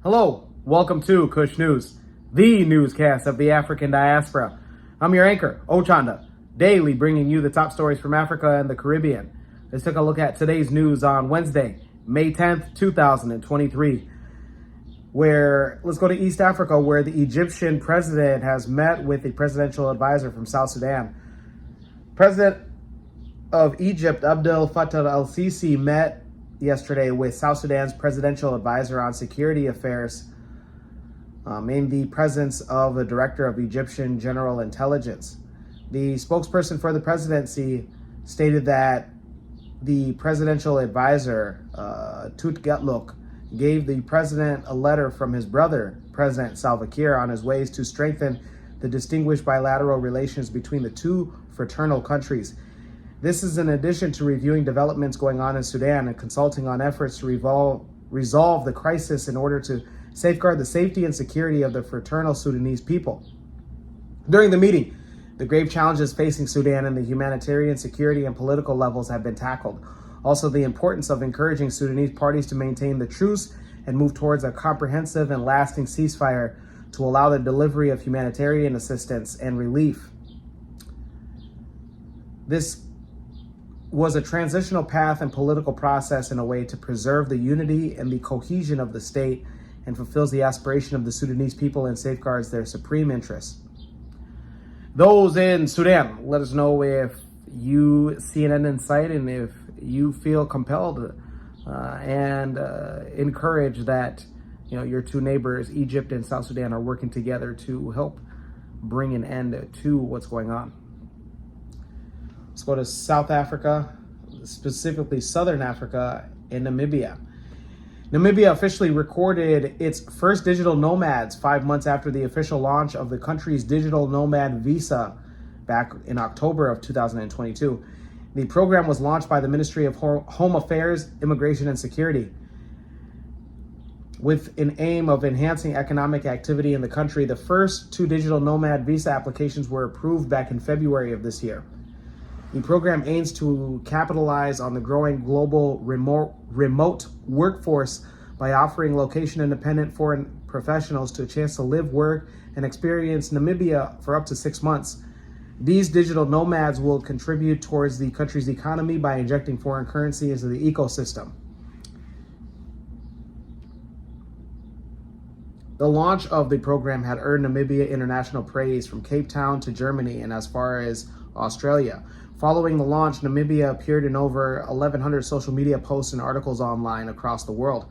Hello, welcome to Kush News, the newscast of the African diaspora. I'm your anchor, Ochanda, daily bringing you the top stories from Africa and the Caribbean. Let's take a look at today's news on Wednesday, May 10th, 2023, let's go to East Africa, where the Egyptian president has met with a presidential advisor from South Sudan. President of Egypt, Abdel Fattah el-Sisi, met yesterday with South Sudan's presidential advisor on security affairs in the presence of the director of Egyptian General Intelligence. The spokesperson for the presidency stated that the presidential advisor, Tut Getluk, gave the president a letter from his brother, President Salva Kiir, on his ways to strengthen the distinguished bilateral relations between the two fraternal countries. This is in addition to reviewing developments going on in Sudan and consulting on efforts to resolve the crisis in order to safeguard the safety and security of the fraternal Sudanese people. During the meeting, the grave challenges facing Sudan and the humanitarian, security, and political levels have been tackled. Also, the importance of encouraging Sudanese parties to maintain the truce and move towards a comprehensive and lasting ceasefire to allow the delivery of humanitarian assistance and relief. This was a transitional path and political process in a way to preserve the unity and the cohesion of the state and fulfills the aspiration of the Sudanese people and safeguards their supreme interests. Those in Sudan, let us know if you see an end in sight and if you feel compelled and encouraged that your two neighbors, Egypt and South Sudan, are working together to help bring an end to what's going on. Let's go to South Africa, specifically Southern Africa and Namibia. Namibia officially recorded its first digital nomads 5 months after the official launch of the country's digital nomad visa back in October of 2022. The program was launched by the Ministry of Home Affairs, Immigration and Security. With an aim of enhancing economic activity in the country, the first two digital nomad visa applications were approved back in February of this year. The program aims to capitalize on the growing global remote workforce by offering location-independent foreign professionals to a chance to live, work, and experience Namibia for up to 6 months. These digital nomads will contribute towards the country's economy by injecting foreign currency into the ecosystem. The launch of the program had earned Namibia international praise from Cape Town to Germany and as far as Australia. Following the launch, Namibia appeared in over 1,100 social media posts and articles online across the world.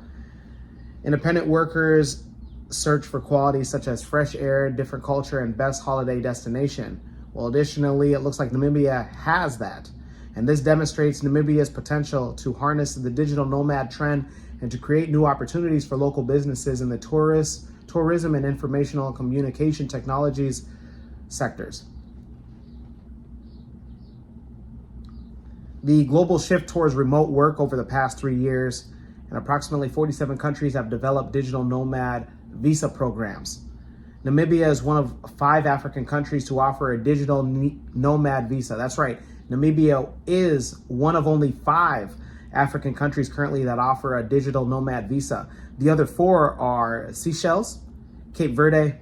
Independent workers search for qualities such as fresh air, different culture, and best holiday destination. Well, additionally, it looks like Namibia has that. And this demonstrates Namibia's potential to harness the digital nomad trend and to create new opportunities for local businesses in the tourism and informational and communication technologies sectors. The global shift towards remote work over the past 3 years, and approximately 47 countries have developed digital nomad visa programs. Namibia is one of 5 African countries to offer a digital nomad visa. That's right, Namibia is one of only 5 African countries currently that offer a digital nomad visa. The other 4 are Seychelles, Cape Verde,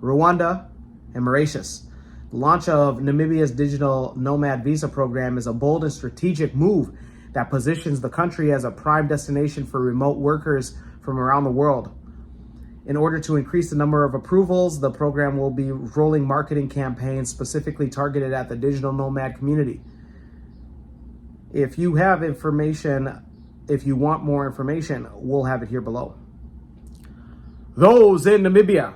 Rwanda, and Mauritius. The launch of Namibia's digital nomad visa program is a bold and strategic move that positions the country as a prime destination for remote workers from around the world. In order to increase the number of approvals, the program will be rolling marketing campaigns specifically targeted at the digital nomad community. If you have information, if you want more information, we'll have it here below. Those in Namibia,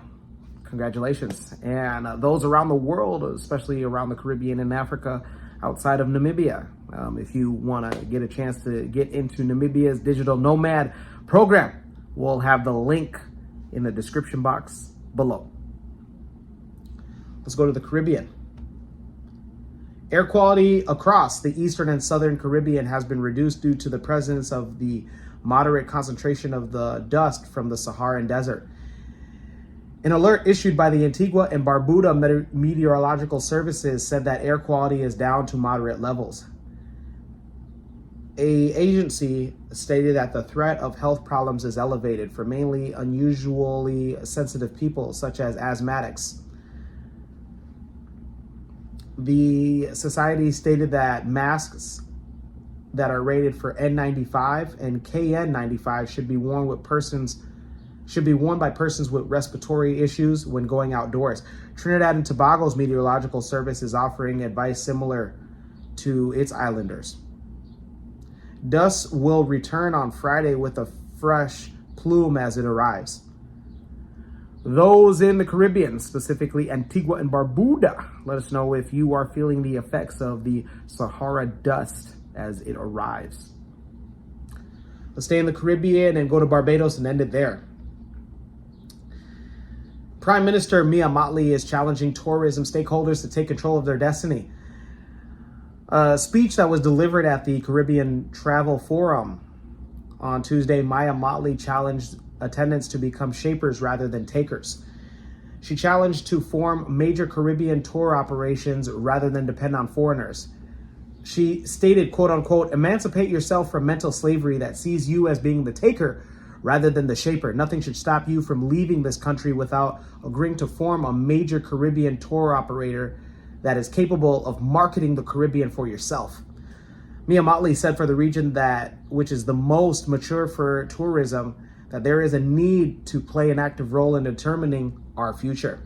congratulations. And those around the world, especially around the Caribbean and Africa outside of Namibia, if you want to get a chance to get into Namibia's digital nomad program, we'll have the link in the description box below. Let's go to the Caribbean. Air quality across the eastern and southern Caribbean has been reduced due to the presence of the moderate concentration of the dust from the Saharan desert. An alert issued by the Antigua and Barbuda Meteorological Services said that air quality is down to moderate levels. A agency stated that the threat of health problems is elevated for mainly unusually sensitive people, such as asthmatics. The society stated that masks that are rated for N95 and KN95 should be worn by persons with respiratory issues when going outdoors. Trinidad and Tobago's meteorological service is offering advice similar to its islanders. Dust will return on Friday with a fresh plume as it arrives. Those in the Caribbean, specifically Antigua and Barbuda, let us know if you are feeling the effects of the Sahara dust as it arrives. Let's stay in the Caribbean and go to Barbados and end it there. Prime Minister Mia Mottley is challenging tourism stakeholders to take control of their destiny. A speech that was delivered at the Caribbean Travel Forum on Tuesday, Mia Mottley challenged attendants to become shapers rather than takers. She challenged to form major Caribbean tour operations rather than depend on foreigners. She stated, quote unquote, emancipate yourself from mental slavery that sees you as being the taker rather than the shaper. Nothing should stop you from leaving this country without agreeing to form a major Caribbean tour operator that is capable of marketing the Caribbean for yourself. Mia Mottley said for the region which is the most mature for tourism, that there is a need to play an active role in determining our future.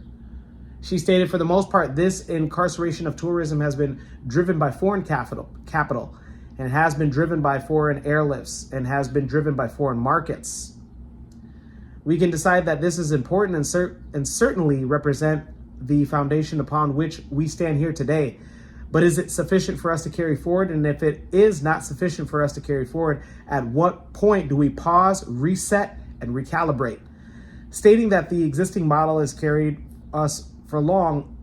She stated, for the most part, this incarceration of tourism has been driven by foreign capital, and has been driven by foreign airlifts, and has been driven by foreign markets. We can decide that this is important and certainly represent the foundation upon which we stand here today. But is it sufficient for us to carry forward? And if it is not sufficient for us to carry forward, at what point do we pause, reset, and recalibrate? Stating that the existing model has carried us for long,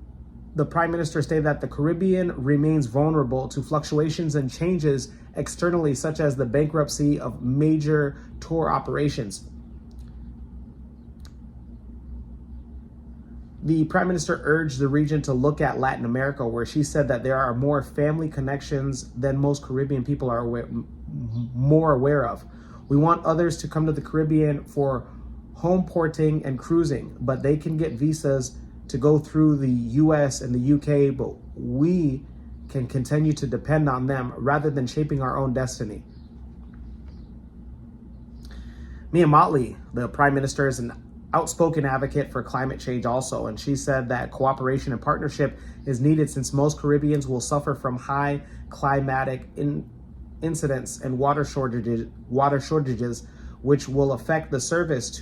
the Prime Minister stated that the Caribbean remains vulnerable to fluctuations and changes externally, such as the bankruptcy of major tour operations. The Prime Minister urged the region to look at Latin America, where she said that there are more family connections than most Caribbean people are more aware of. We want others to come to the Caribbean for home porting and cruising, but they can get visas to go through the US and the UK, but we can continue to depend on them rather than shaping our own destiny. Mia Mottley, the Prime Minister, is an outspoken advocate for climate change also, and she said that cooperation and partnership is needed since most Caribbeans will suffer from high climatic incidents and water shortages, which will affect the service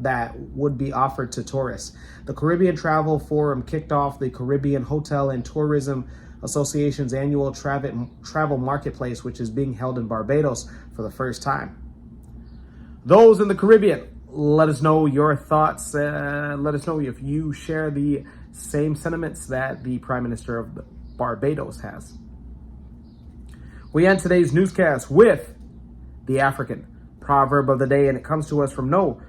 that would be offered to tourists. The Caribbean Travel Forum kicked off the Caribbean Hotel and Tourism Association's annual travel marketplace, which is being held in Barbados for the first time. Those in the Caribbean, let us know your thoughts. Let us know if you share the same sentiments that the Prime Minister of Barbados has. We end today's newscast with the African proverb of the day, and it comes to us from no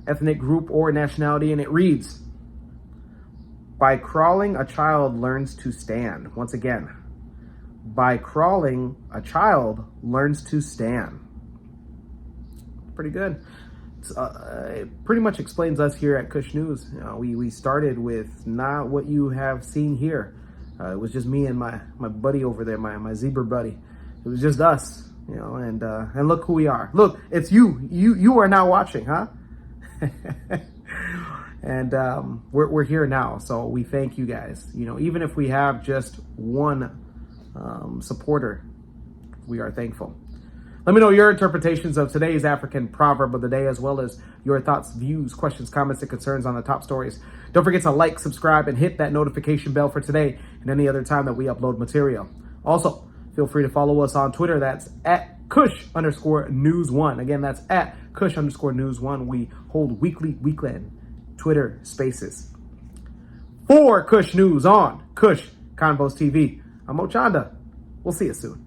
ethnic group or nationality, and it reads, by crawling, a child learns to stand. Once again, by crawling, a child learns to stand. Pretty good. It pretty much explains us here at Kush News. We started with not what you have seen here. It was just me and my buddy over there, my zebra buddy. It was just us, and look who we are. Look, it's you. You are now watching, huh? And we're here now, so we thank you guys. Even if we have just one supporter, we are thankful. Let me know your interpretations of today's African proverb of the day, as well as your thoughts, views, questions, comments, and concerns on the top stories. Don't forget to like, subscribe, and hit that notification bell for today and any other time that we upload material. Also, feel free to follow us on Twitter. That's at Kush_News1. Again, that's at Kush_News1. We hold weekend Twitter spaces. For Kush News on Kush Convos TV, I'm Ochanda. We'll see you soon.